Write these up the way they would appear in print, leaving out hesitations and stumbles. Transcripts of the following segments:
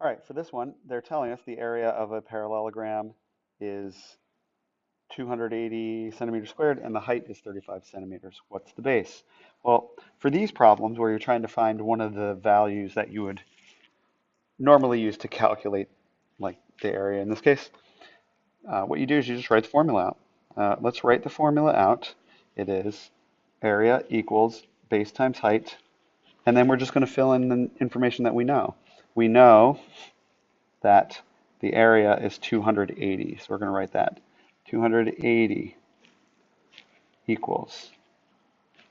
All right, for this one, they're telling us the area of a parallelogram is 280 centimeters squared and the height is 35 centimeters. What's the base? Well, for these problems where you're trying to find one of the values that you would normally use to calculate like the area in this case, what you do is you just write the formula out. Let's write the formula out. It is area equals base times height, and then we're just going to fill in the information that we know. We know that the area is 280, so we're going to write that. 280 equals.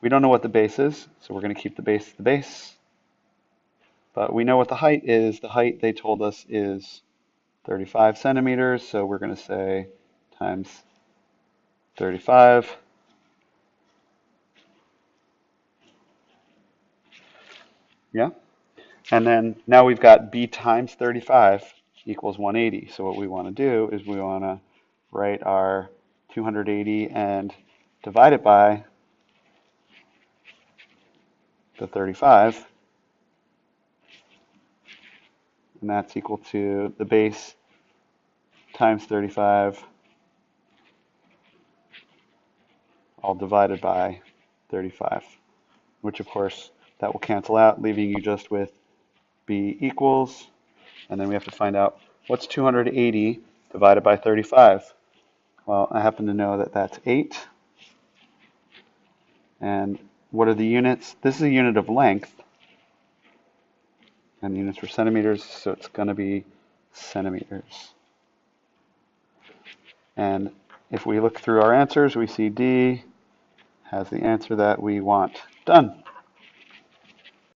We don't know what the base is, so we're going to keep the base. But we know what the height is. The height they told us is 35 centimeters, so we're going to say times 35. Yeah? And then now we've got b times 35 equals 180. So what we want to do is we want to write our 280 and divide it by the 35. And that's equal to the base times 35 all divided by 35, which of course that will cancel out, leaving you just with b equals, and then we have to find out what's 280 divided by 35. Well, I happen to know that that's 8. And what are the units? This is a unit of length, and the units were centimeters, so it's going to be centimeters. And if we look through our answers, we see D has the answer that we want. Done.